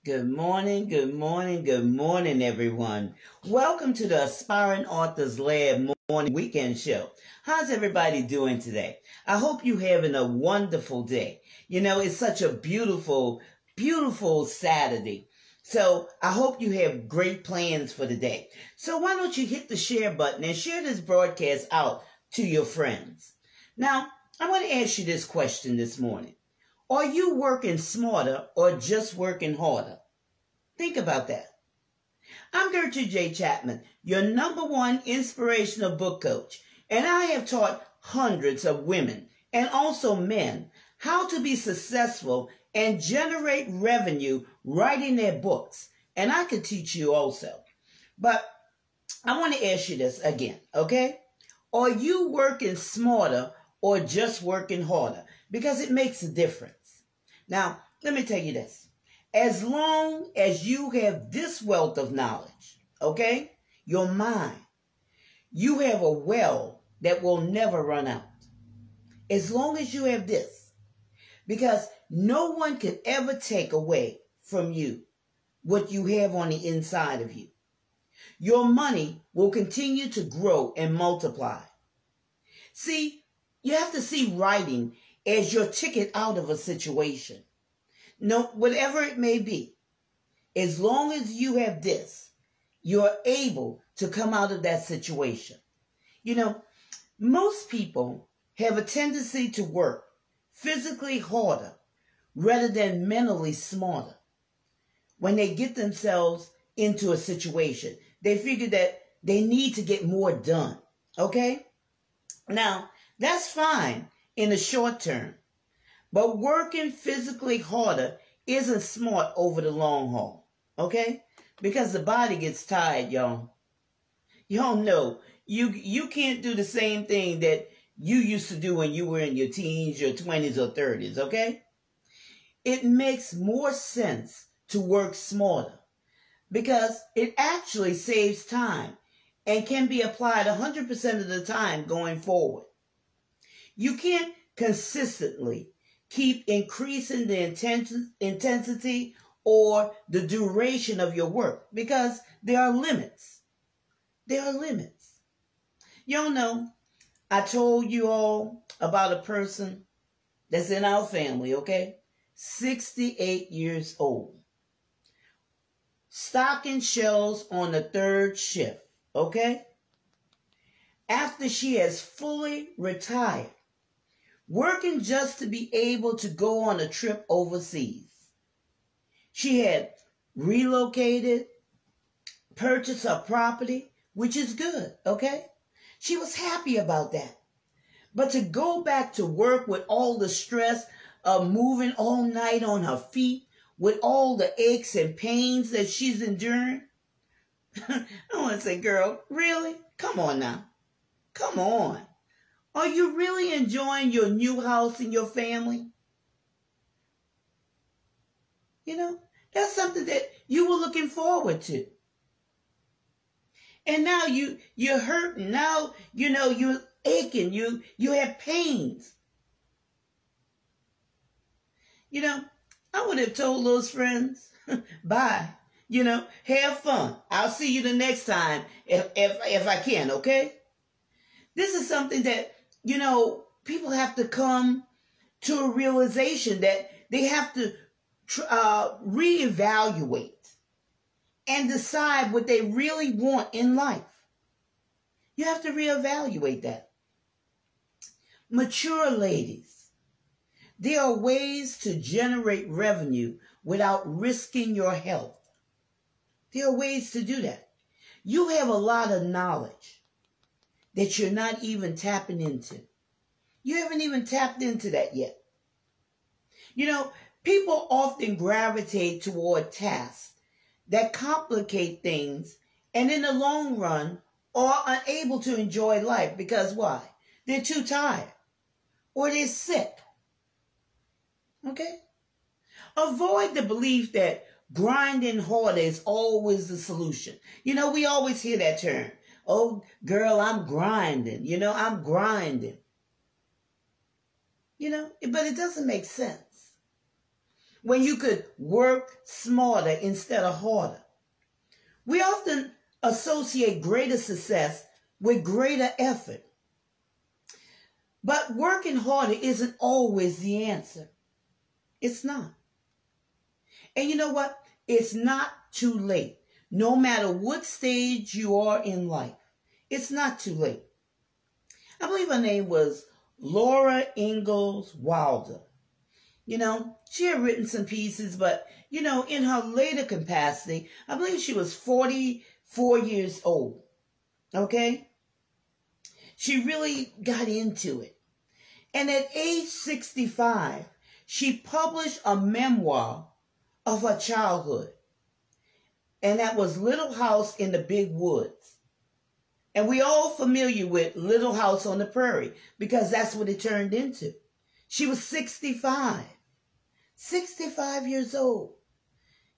Good morning, good morning, good morning, everyone. Welcome to the Aspiring Authors Lab Morning Weekend Show. How's everybody doing today? I hope you're having a wonderful day. It's such a beautiful, beautiful Saturday. So I hope you have great plans for the day. So why don't you hit the share button and share this broadcast out to your friends? Now, I want to ask you this question this morning. Are you working smarter or just working harder? Think about that. I'm Gertrude J. Chapman, your #1 inspirational book coach, and I have taught hundreds of women and also men how to be successful and generate revenue writing their books. And I could teach you also. But I want to ask you this again, okay? Are you working smarter or just working harder? Because it makes a difference. Now, let me tell you this. As long as you have this wealth of knowledge, okay, your mind, you have a well that will never run out. As long as you have this, because no one can ever take away from you what you have on the inside of you. Your money will continue to grow and multiply. See, you have to see writing as your ticket out of a situation. No, whatever it may be, as long as you have this, you're able to come out of that situation. Most people have a tendency to work physically harder rather than mentally smarter. When they get themselves into a situation, they figure that they need to get more done. Okay? Now, that's fine in the short term. But working physically harder isn't smart over the long haul, okay? Because the body gets tired, y'all. Y'all know you can't do the same thing that you used to do when you were in your teens, your 20s, or 30s, okay? It makes more sense to work smarter because it actually saves time and can be applied 100% of the time going forward. You can't consistently keep increasing the intensity or the duration of your work because there are limits. There are limits. Y'all know, I told you all about a person that's in our family, okay? 68 years old. Stocking shelves on the third shift, okay? After she has fully retired. Working just to be able to go on a trip overseas. She had relocated, purchased a property, which is good, okay? She was happy about that. But to go back to work with all the stress of moving all night on her feet, with all the aches and pains that she's enduring, I want to say, girl, really? Come on now. Come on. Are you really enjoying your new house and your family? That's something that you were looking forward to. And now you're hurting. Now, you're aching. You have pains. I would have told those friends, bye. Have fun. I'll see you the next time if I can, okay? This is something that people have to come to a realization that they have to reevaluate and decide what they really want in life. You have to reevaluate that. Mature ladies, there are ways to generate revenue without risking your health. There are ways to do that. You have a lot of knowledge that you're not even tapping into. You haven't even tapped into that yet. People often gravitate toward tasks that complicate things and in the long run are unable to enjoy life because why? They're too tired or they're sick. Okay? Avoid the belief that grinding harder is always the solution. We always hear that term. Oh, girl, I'm grinding. I'm grinding. But it doesn't make sense. when you could work smarter instead of harder. We often associate greater success with greater effort. But working harder isn't always the answer. It's not. And you know what? It's not too late. No matter what stage you are in life, it's not too late. I believe her name was Laura Ingalls Wilder. She had written some pieces, but, in her later capacity, I believe she was 44 years old. Okay? She really got into it. And at age 65, she published a memoir of her childhood. And that was Little House in the Big Woods. And we all familiar with Little House on the Prairie because that's what it turned into. She was 65 years old.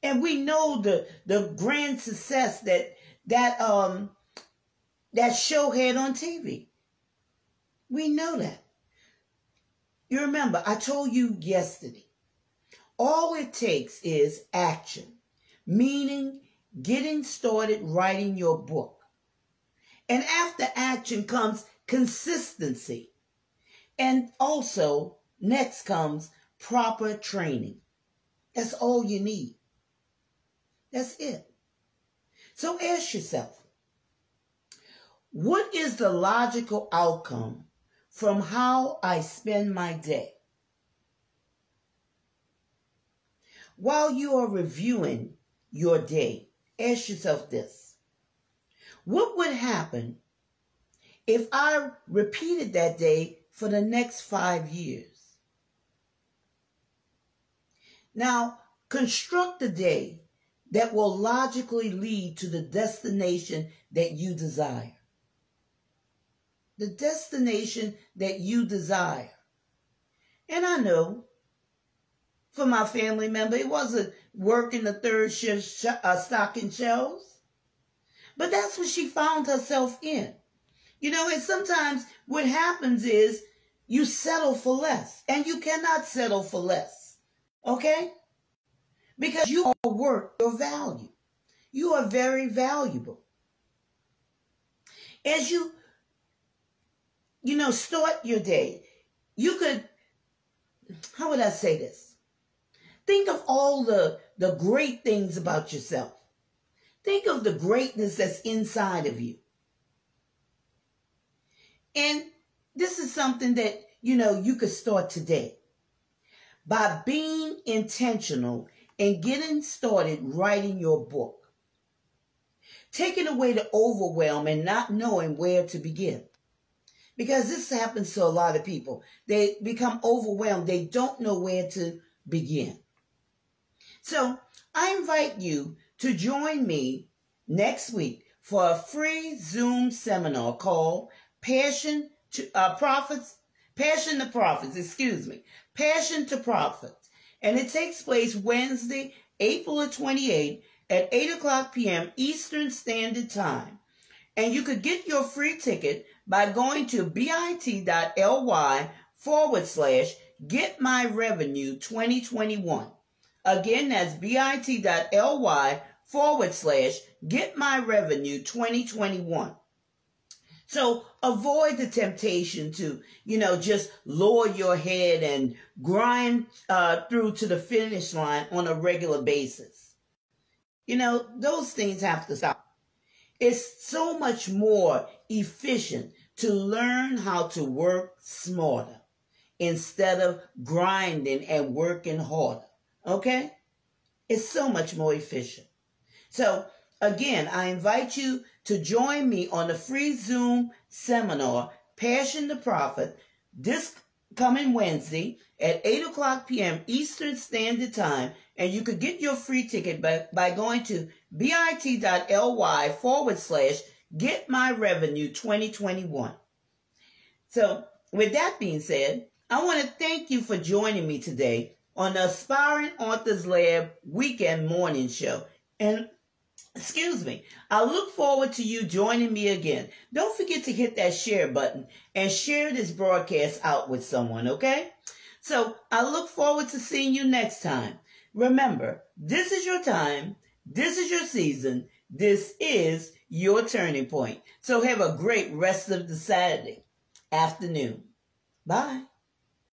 And we know the grand success that show had on TV. We know that. You remember, I told you yesterday, all it takes is action, meaning getting started writing your book. And after action comes consistency. And also, next comes proper training. That's all you need. That's it. So ask yourself, what is the logical outcome from how I spend my day? While you are reviewing your day, ask yourself this. What would happen if I repeated that day for the next 5 years? Now, construct a day that will logically lead to the destination that you desire. The destination that you desire. And I know, for my family member, it wasn't working the third shift stocking shelves. But that's what she found herself in. And sometimes what happens is you settle for less. And you cannot settle for less. Okay? Because you are worth your value. You are very valuable. As you start your day, you could, how would I say this? Think of all the great things about yourself. Think of the greatness that's inside of you. And this is something that, you could start today. By being intentional and getting started writing your book. Taking away the overwhelm and not knowing where to begin. Because this happens to a lot of people. They become overwhelmed. They don't know where to begin. So I invite you to join me next week for a free Zoom seminar called Passion to Profits. And it takes place Wednesday, April 28th at 8 o'clock p.m. Eastern Standard Time. And you could get your free ticket by going to bit.ly/getmyrevenue2021. Again, that's bit.ly/getmyrevenue2021. So avoid the temptation to, just lower your head and grind through to the finish line on a regular basis. Those things have to stop. It's so much more efficient to learn how to work smarter instead of grinding and working harder. Okay? It's so much more efficient. So, again, I invite you to join me on the free Zoom seminar, Passion to Profit, this coming Wednesday at 8 o'clock p.m. Eastern Standard Time. And you could get your free ticket by going to bit.ly/getmyrevenue2021. So, with that being said, I want to thank you for joining me today on the Aspiring Authors Lab Weekend Morning Show. And I look forward to you joining me again. Don't forget to hit that share button and share this broadcast out with someone, okay? So I look forward to seeing you next time. Remember, this is your time. This is your season. This is your turning point. So have a great rest of the Saturday afternoon. Bye.